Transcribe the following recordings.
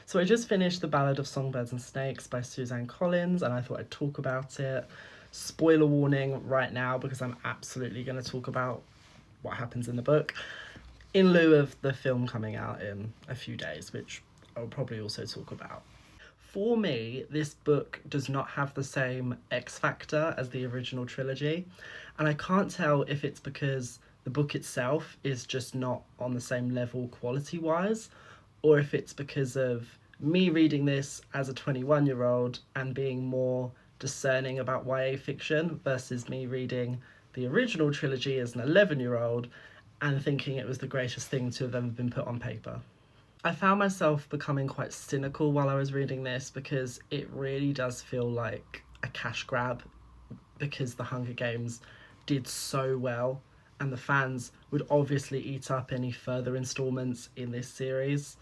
So I just finished The Ballad of Songbirds and Snakes by Suzanne Collins, and I thought I'd talk about it. Spoiler warning right now, because I'm absolutely going to talk about what happens in the book, in lieu of the film coming out in a few days, which I'll probably also talk about. For me, this book does not have the same X factor as the original trilogy, and I can't tell if it's because the book itself is just not on the same level quality wise, or if it's because of me reading this as a 21-year-old and being more discerning about YA fiction versus me reading the original trilogy as an 11-year-old and thinking it was the greatest thing to have ever been put on paper. I found myself becoming quite cynical while I was reading this because it really does feel like a cash grab, because the Hunger Games did so well and the fans would obviously eat up any further installments in this series,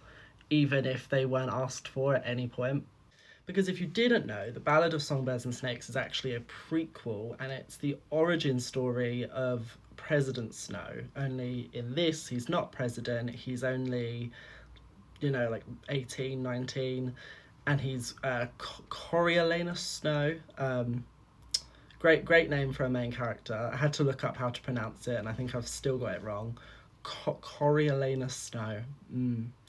even if they weren't asked for at any point. Because if you didn't know, The Ballad of Songbirds and Snakes is actually a prequel, and it's the origin story of President Snow. Only in this, he's not president, he's only, like 18, 19, and he's Coriolanus Snow. Great name for a main character. I had to look up how to pronounce it, and I think I've still got it wrong. Coriolanus Snow.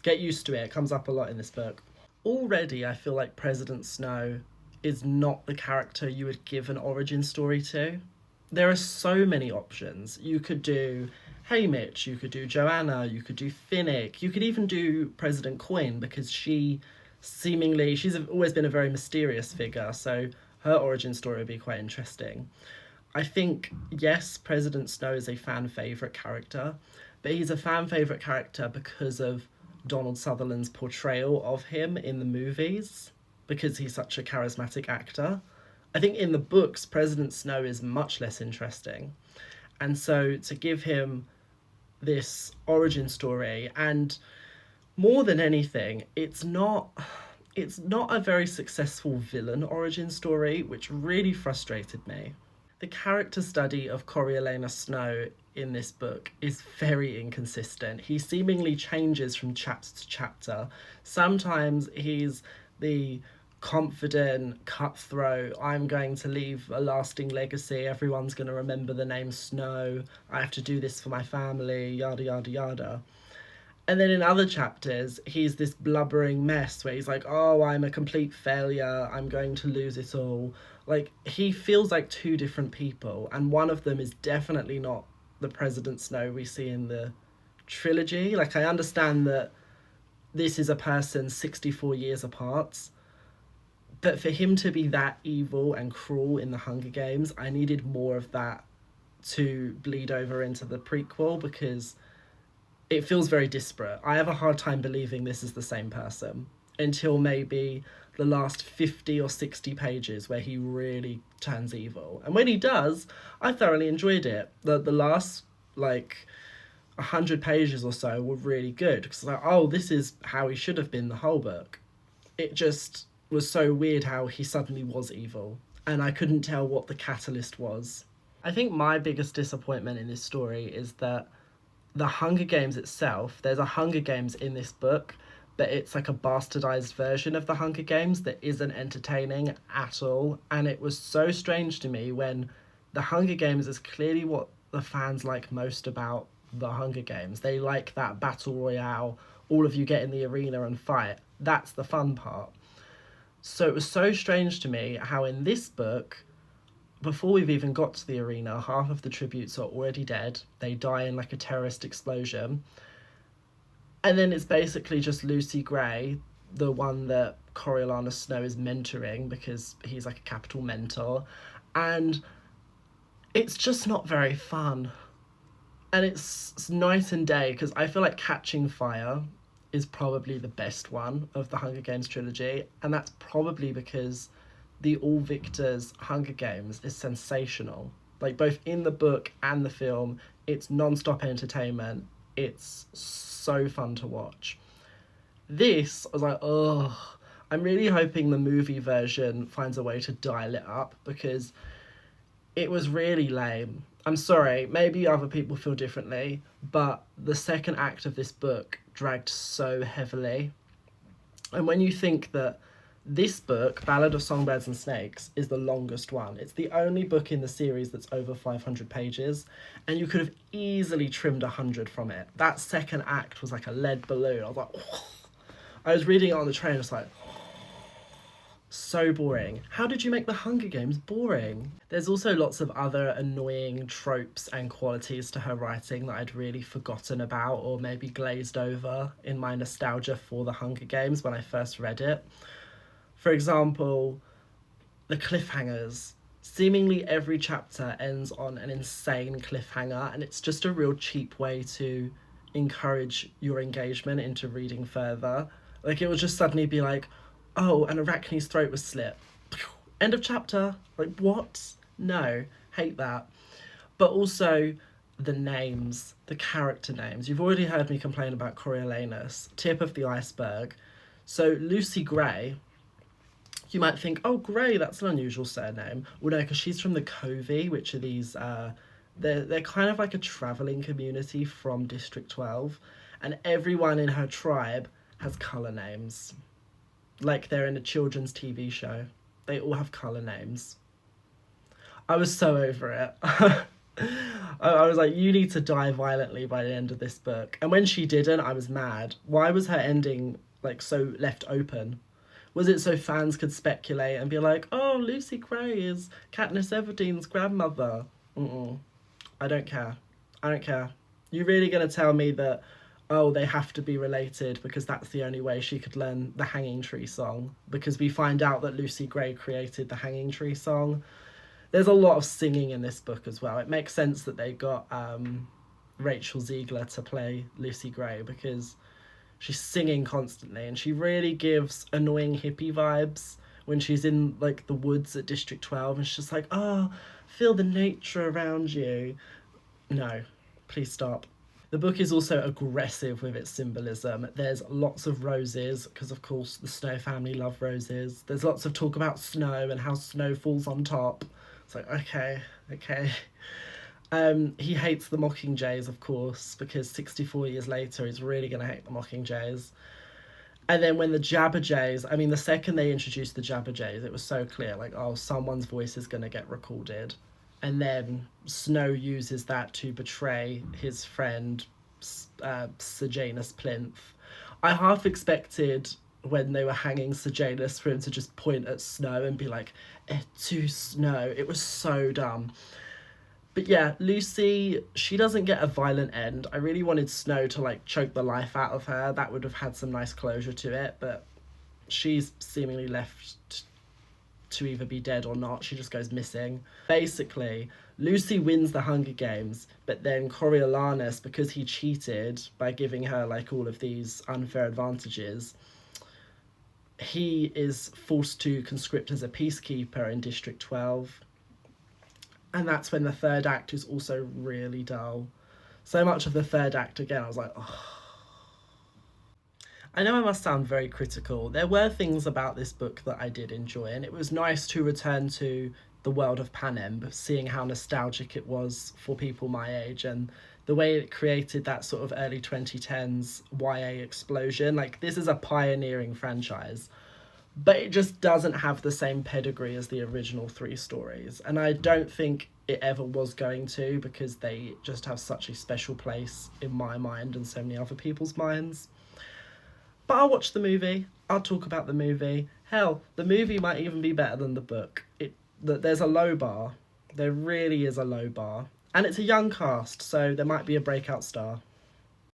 Get used to it. It comes up a lot in this book. Already, I feel like President Snow is not the character you would give an origin story to. There are so many options. You could do Haymitch, you could do Joanna, you could do Finnick, you could even do President Quinn, because she's always been a very mysterious figure, so her origin story would be quite interesting. I think, yes, President Snow is a fan favourite character, but he's a fan favourite character because of Donald Sutherland's portrayal of him in the movies, because he's such a charismatic actor. I think in the books, President Snow is much less interesting. And so to give him this origin story, and more than anything, it's not a very successful villain origin story, which really frustrated me. The character study of Coriolanus Snow in this book is very inconsistent. He seemingly changes from chapter to chapter. Sometimes he's the confident, cutthroat, I'm going to leave a lasting legacy, everyone's going to remember the name Snow, I have to do this for my family, yada yada yada. And then in other chapters, he's this blubbering mess where he's like, oh, I'm a complete failure, I'm going to lose it all. Like, he feels like two different people, and one of them is definitely not the President Snow we see in the trilogy. Like, I understand that this is a person 64 years apart, but for him to be that evil and cruel in the Hunger Games, I needed more of that to bleed over into the prequel, because it feels very disparate. I have a hard time believing this is the same person until maybe the last 50 or 60 pages where he really turns evil. And when he does, I thoroughly enjoyed it. The last, 100 pages or so were really good, because like, oh, this is how he should have been the whole book. It just was so weird how he suddenly was evil, and I couldn't tell what the catalyst was. I think my biggest disappointment in this story is that the Hunger Games itself, there's a Hunger Games in this book, but it's like a bastardized version of the Hunger Games that isn't entertaining at all. And it was so strange to me when the Hunger Games is clearly what the fans like most about the Hunger Games. They like that battle royale, all of you get in the arena and fight. That's the fun part. So it was so strange to me how in this book, before we've even got to the arena, half of the tributes are already dead. They die in like a terrorist explosion. And then it's basically just Lucy Gray, the one that Coriolanus Snow is mentoring, because he's like a capital mentor. And it's just not very fun. And it's night and day, because I feel like Catching Fire is probably the best one of the Hunger Games trilogy, and that's probably because the All Victors Hunger Games is sensational. Like, both in the book and the film, it's non-stop entertainment. It's so fun to watch. This, I was like, ugh. I'm really hoping the movie version finds a way to dial it up, because it was really lame. I'm sorry, maybe other people feel differently, but the second act of this book dragged so heavily. And when you think that this book, Ballad of Songbirds and Snakes, is the longest one. It's the only book in the series that's over 500 pages, and you could have easily trimmed 100 from it. That second act was like a lead balloon. I was like, oh. I was reading it on the train, just like, so boring. How did you make the Hunger Games boring? There's also lots of other annoying tropes and qualities to her writing that I'd really forgotten about or maybe glazed over in my nostalgia for the Hunger Games when I first read it. For example, the cliffhangers. Seemingly every chapter ends on an insane cliffhanger, and it's just a real cheap way to encourage your engagement into reading further. Like, it would just suddenly be like, oh, an Arachne's throat was slit. End of chapter. Like, what? No, hate that. But also the names, the character names. You've already heard me complain about Coriolanus, tip of the iceberg. So Lucy Gray, you might think, oh, Gray, that's an unusual surname. Well, no, because she's from the Covey, which are these, they're kind of like a travelling community from District 12, and everyone in her tribe has colour names. Like they're in a children's TV show. They all have colour names. I was so over it. I was like, you need to die violently by the end of this book. And when she didn't, I was mad. Why was her ending like so left open? Was it so fans could speculate and be like, oh, Lucy Gray is Katniss Everdeen's grandmother? Mm-mm. I don't care. I don't care. You really going to tell me that, oh, they have to be related because that's the only way she could learn the Hanging Tree song? Because we find out that Lucy Gray created the Hanging Tree song. There's a lot of singing in this book as well. It makes sense that they got Rachel Ziegler to play Lucy Gray because she's singing constantly, and she really gives annoying hippie vibes when she's in like the woods at District 12, and she's just like, oh, feel the nature around you. No, please stop. The book is also aggressive with its symbolism. There's lots of roses, because of course the Snow family love roses. There's lots of talk about snow and how snow falls on top. It's like, okay. He hates the Mockingjays, of course, because 64 years later he's really going to hate the Mockingjays. And then when the Jabberjays, I mean, the second they introduced the Jabberjays, it was so clear, like, oh, someone's voice is going to get recorded. And then Snow uses that to betray his friend, Sejanus Plinth. I half expected when they were hanging Sejanus for him to just point at Snow and be like, to Snow. It was so dumb. But yeah, Lucy, she doesn't get a violent end. I really wanted Snow to like choke the life out of her. That would have had some nice closure to it, but she's seemingly left to either be dead or not. She just goes missing. Basically, Lucy wins the Hunger Games, but then Coriolanus, because he cheated by giving her like all of these unfair advantages, he is forced to conscript as a peacekeeper in District 12. And that's when the third act is also really dull. So much of the third act, again, I was like, oh. I know I must sound very critical. There were things about this book that I did enjoy, and it was nice to return to the world of Panem, seeing how nostalgic it was for people my age, and the way it created that sort of early 2010s YA explosion. Like, this is a pioneering franchise, but it just doesn't have the same pedigree as the original three stories. And I don't think it ever was going to, because they just have such a special place in my mind and so many other people's minds. But I'll watch the movie. I'll talk about the movie. Hell, the movie might even be better than the book. There's a low bar. There really is a low bar. And it's a young cast, so there might be a breakout star.